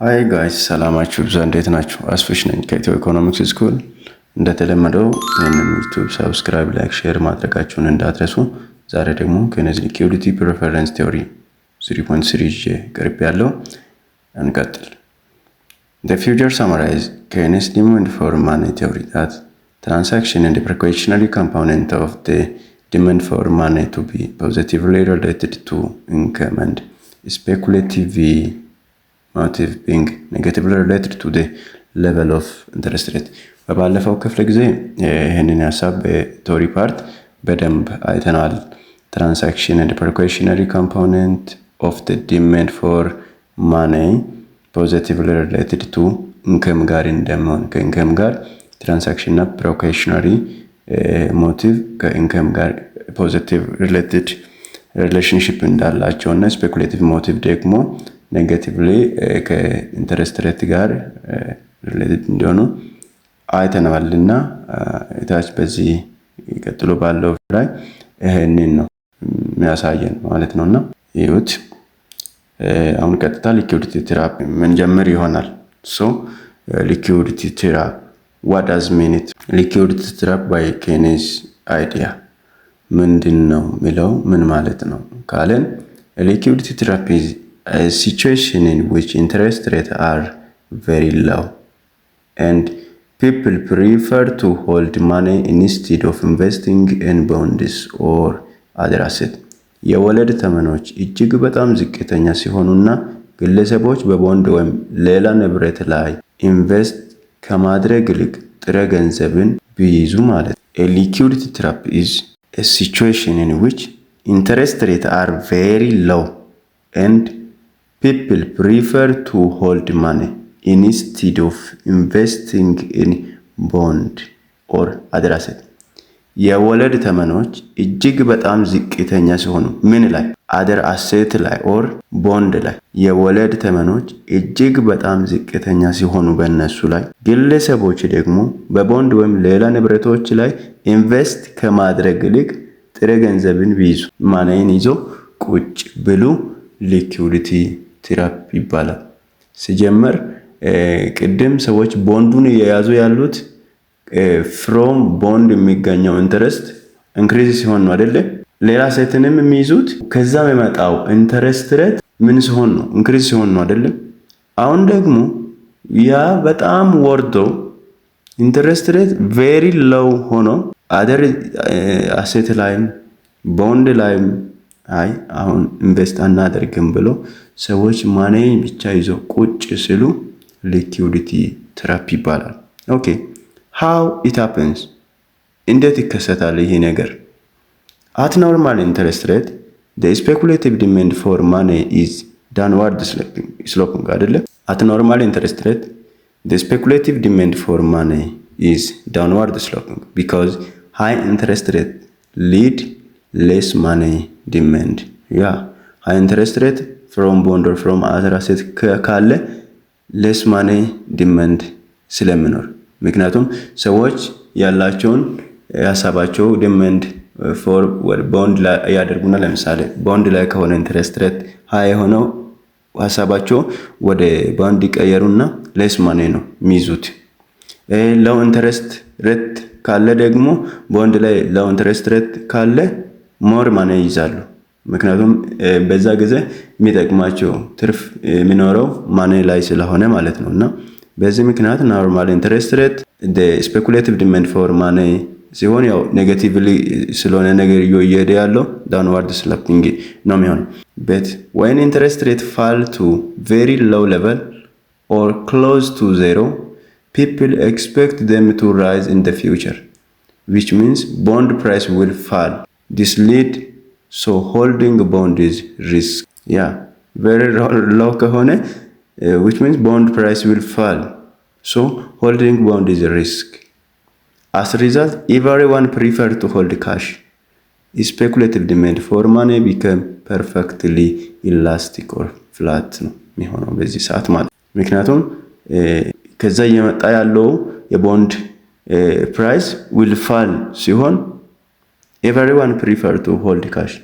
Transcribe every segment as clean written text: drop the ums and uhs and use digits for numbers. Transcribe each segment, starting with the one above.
ሃይ ጋይስ ሰላማችሁ ብዛ፣ እንዴት ናችሁ? አስፍሽ ነኝ ከኢትዮ ኢኮኖሚክስ ስኩል። እንደተለመደው ይህንን ዩቲዩብ ሰብስክራይብ፣ ላይክ፣ ሼር ማድረጋችሁን እንዳትረሱ። ዛሬ ደግሞ ከነዚህ ሊኩዊዲቲ ፕሪፈረንስ ቲዮሪ 3.3 ይዤ ቀርብ ያለው እንቀጥል። The future summarize Keynes' demand for money theory that transaction and the precautionary component of the demand for money to be positively related to income and speculative motive being negatively related to the level of interest rate። በባለፈው ክፍለ ጊዜ ይህንን ሀሳብ በቲዮሪ ፓርት በደንብ አይተናል። ትራንሳክሽን and precautionary component of the demand for money positively related to income ጋር እንደሚሆን ከኢንከም ጋር ትራንሳክሽን እና ፕሪኮሽነሪ ሞቲቭ ከኢንከም ጋር ፖዚቲቭ ሪሌትድ ሪሌሽንሺፕ እንዳላቸው እና ስፔኩሌቲቭ ሞቲቭ ደግሞ ኔጋቲቭሊ ከኢንተረስት ሬት ጋር ሪሌትድ እንዲሆኑ አይተናል እና ታች በዚህ ቀጥሎ ባለው ላይ ይሄንን ነው የሚያሳየን ማለት ነውና ይሁት አሁን ቀጥታ ሊኩዊዲቲ ትራፕ ምን ጀምር ይሆናል። ሶ ሊኩዊዲቲ ትራፕ what does mean it? liquidity trap by Keynes idea ምንድነው የሚለው ምን ማለት ነው ካለን liquidity trap is a situation in which interest rates are very low and people prefer to hold money instead of investing in bonds or other assets። የወለድ ተመኖች እጅግ በጣም ዝቅተኛ ሲሆኑና ግለሰቦች በቦንድ ወይም ሌላ ንብረት ላይ ኢንቨስት ከማድረግ ይልቅ ጥሬ ገንዘብን ቢይዙ ማለት። A liquidity trap is a situation in which interest rates are very low and people prefer to hold money instead of investing in bond or other assets። የወለድ ተመኖች እጅግ በጣም ዝቅተኛ ሲሆኑ ምን ላይ other asset ላይ or bond ላይ የወለድ ተመኖች እጅግ በጣም ዝቅተኛ ሲሆኑ በእነሱ ላይ ግለሰቦች ደግሞ በቦንድ ወይም ሌላ ንብረቶች ላይ ኢንቨስት ከማድረግ ይልቅ ጥሬ ገንዘብን ቢይዙ ማነይን ይዞ ቁጭ ብሉ ሊኩዊዲቲ ትራፕ ይባላል። ሲጀመር ቅድም ሰዎች ቦንዱን የያዙ ያሉት ፍሮም ቦንድ የሚገኘው ኢንተረስት ኢንክሪዝ ሲሆን ነው አይደለ? ሌላ ሴትንም የሚይዙት ከዛ የሚመጣው ኢንተረስት ሬት ምን ሲሆን ነው? ኢንክሪዝ ሲሆን ነው አይደለ? አሁን ደግሞ ያ በጣም ወርዶ ኢንተረስት ሬት ቬሪ ሎው ሆኖ አደር አሴት ላይም ቦንድ ላይም አይ አሁን ኢንቨስት አናደርግም ብሎ ሰዎች ማኔ ብቻ ይዘው ቁጭ ሲሉ ሊኩዊዲቲ ትራፕ ይባላል። ኦኬ how it happens እንዴት ይከሰታል ይሄ ነገር? at normal interest rate the speculative demand for money is downward sloping አይደለ? at normal interest rate the speculative demand for money is downward sloping because high interest rate lead less money demand. yeah high interest rate from bond or from other asset ካለ less money demand ስለሚኖር ምክንያቱም ሰዎች ያላቸውን ያሳባቸው ዲማንድ ፎር ቦንድ ላይ ያደርጉና ለምሳሌ ቦንድ ላይ ከሆነ ኢንተረስት ሬት ሃይ ሆኖ ሐሳባቸው ወደ ቦንድ ይቀየሩና ሌስ ማኒ ነው የሚይዙት። ሎው ኢንተረስት ሬት ካለ ደግሞ ቦንድ ላይ ሎው ኢንተረስት ሬት ካለ ሞር ማኒ ይይዛሉ። ምክንያቱም በዛ ጊዜ የሚጠቅማቸው ትርፍ የሚኖረው ማኒ ላይ ስለሆነ ማለት ነውና በዚህ ምክንያት ኖርማል ኢንተረስት ሬት the speculative demand for money ሲሆን ያው ኔጌቲቭሊ ስለሆነ ነገር እየሄደ ያለው downward sloping ነው የሚሆነው። but when interest rate fall to very low level or close to zero people expect them to rise in the future which means bond price will fall. this lead so holding bond is risk. yeah very low ከሆነ which means bond price will fall. So holding bond is a risk. As a result, everyone prefer to hold cash. Speculative demand for money become perfectly elastic or flat ነው የሚሆነው በዚህ ሰዓት ማለት። ምክንያቱም ከዛ እየመጣ ያለው የቦንድ price will fall ሲሆን everyone prefer to hold cash.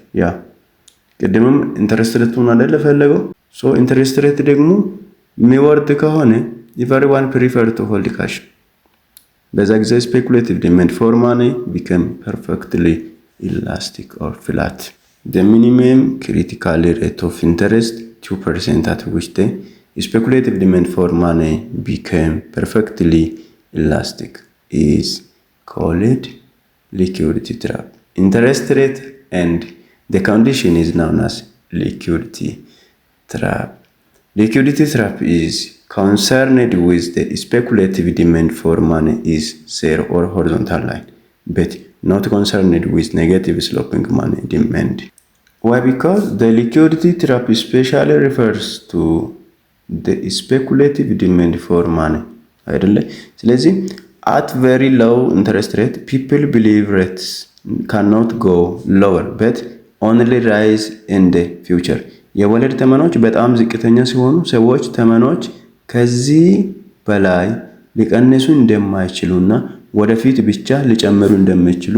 ቅድምም ኢንተረስት ሬቱን አይደለ ፈለገው ሶ ኢንተረስት ሬት ደግሞ የሚወርድ ከሆነ everyone prefer to hold cash። በዛ ጊዜ speculative demand for money become perfectly elastic or flat. The minimum critical rate of interest 2% at which the speculative demand for money became perfectly elastic is called liquidity trap. Interest rate and the condition is known as liquidity trap. Liquidity trap is concerned with the speculative demand for money is zero or horizontal line, but not concerned with negative sloping money demand. Why? Because the liquidity trap especially refers to the speculative demand for money. አይደለ? ስለዚህ at very low interest rate people believe rates cannot go lower but only rise in the future. የወለድ ተመኖች በጣም ዝቅተኛ ሲሆኑ ሰዎች ተመኖች ከዚህ በላይ ሊቀንሱ እንደማይችሉና ወደፊት ብቻ ሊጨምሩ እንደሚችሉ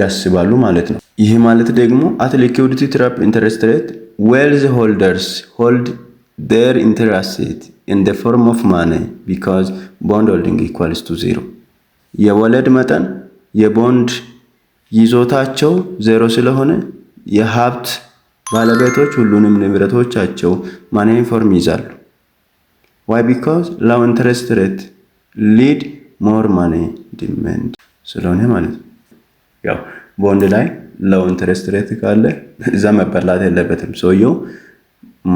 ያስባሉ ማለት ነው። ይህ ማለት ደግሞ at liquidity trap interest rate wealth holders hold their interest in the form of money because bond holding equals to zero. የወለድ መጠን የቦንድ ይዞታቸው ዜሮ ስለሆነ የሀብት ባለቤቶች ሁሉንም ንብረቶቻቸው ማኒ ፎርም ይዛሉ። Why? Because low interest rate lead more money demand ስለሆነ ማለት ነው። ያው ቦንድ ላይ low interest rate ካለ እዛ መበላት የለበትም ሰውየው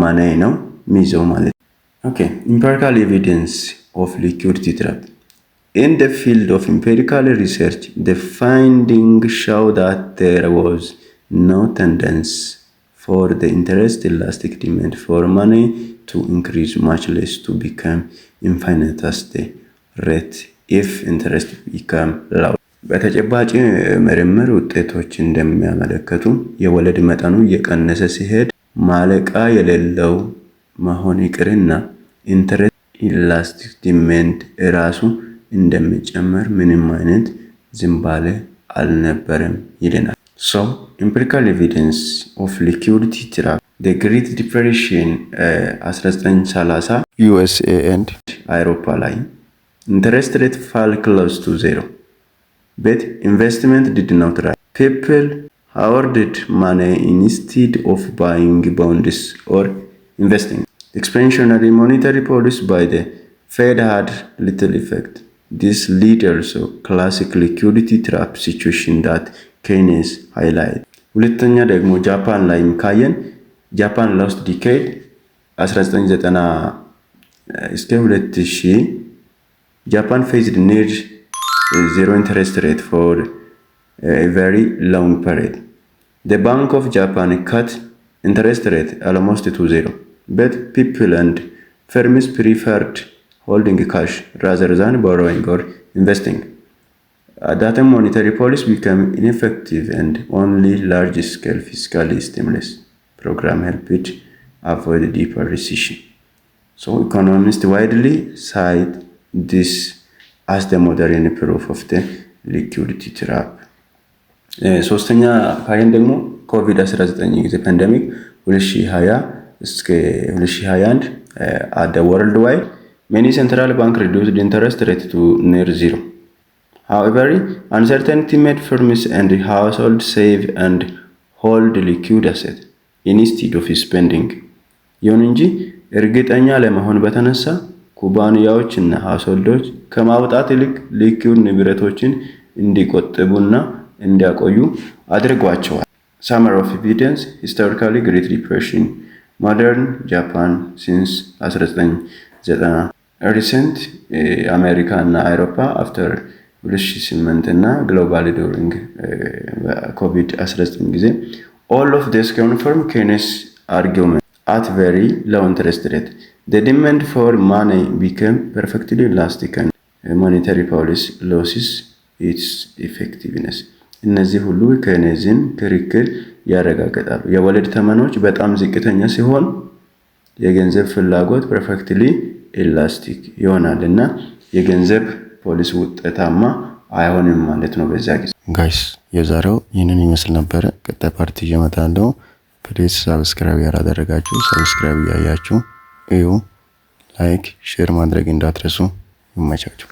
ማኒ ነው ሚዘው ማለት ነው። Okay, empirical evidence of liquidity trap. In the field of empirical research, the findings show that there was no tendency for the interest elastic demand for money to increase, much less to become infinite as the rate if interest become low. በተጨባጭ ምርምር ውጤቶች እንደሚያመለክቱ የወለድ መጠኑ እየቀነሰ ሲሄድ ማለቃ የሌለው መሆን ይቅርና ኢንተረስት ኢላስቲክ ዲማንድ ራሱ እንደሚጨምር ምንም አይነት ዝንባሌ አልነበረም ይለናል። So, empirical evidence of liquidity trap. The Great Depression 1930 USA and አውሮፓ ላይ interest rate fell close to zero, but investment did not rise. People hoarded money instead of buying bonds or investing. Expansionary monetary policy by the Fed had little effect. This led also classic liquidity trap situation that Keynes highlight. ሁለተኛ ደግሞ ጃፓን ላይ ካየን ጃፓን ላስት ዲኬድ 1990 እስከ 2000 ጃፓን faced near zero interest rate for a very long period. The Bank of Japan cut interest rate almost to zero, but people and firms preferred holding cash rather than borrowing or investing. At that time, monetary policy became ineffective and only large-scale fiscal stimulus program helped avoid deeper recession. So economists widely cite this as the modern proof of the liquidity trap. ሶስተኛ ካየን ደግሞ ኮቪድ-19 ጊዜ ፓንደሚክ 2020 እስከ 2021 at the worldwide many central bank reduced the interest rate to near zero. However, uncertainty made firms and households save and hold liquid assets instead of spending. ይሁን እንጂ እርግጠኛ ለመሆን በተነሳ ኩባንያዎችና ሃውስሆልዶች ከማውጣት ይልቅ ሊኩዊድ ንብረቶችን እንዲቆጥቡና እንዲያቆዩ አድርጓቸዋል። Summary of evidence: historically Great Depression, modern Japan since 1990, recent አሜሪካ እና አውሮፓ after 2008 እና ግሎባሊ ዱሪንግ ኮቪድ-19 ጊዜ all of this confirm Keynes argument at very low interest rate. The demand for money became perfectly elastic and monetary policy loses its effectiveness. እነዚህ ሁሉ ኬይንዝን ክርክር ያረጋግጣሉ። የወለድ ተመኖች በጣም ዝቅተኛ ሲሆን የገንዘብ ፍላጎት ፐርፌክትሊ ኢላስቲክ ይሆናል እና የገንዘብ ፖሊሲ ውጤታማ አይሆንም ማለት ነው። በዛ ጊዜ ጋይስ የዛሬው ይህንን ይመስል ነበረ። ቀጣይ ፓርቲ እየመጣለሁ። ፕሊዝ ሰብስክራይብ ያላደረጋችሁ ሰብስክራይብ ያያችሁ እዩ። ላይክ ሼር ማድረግ እንዳትረሱ። ይመቻችሁ።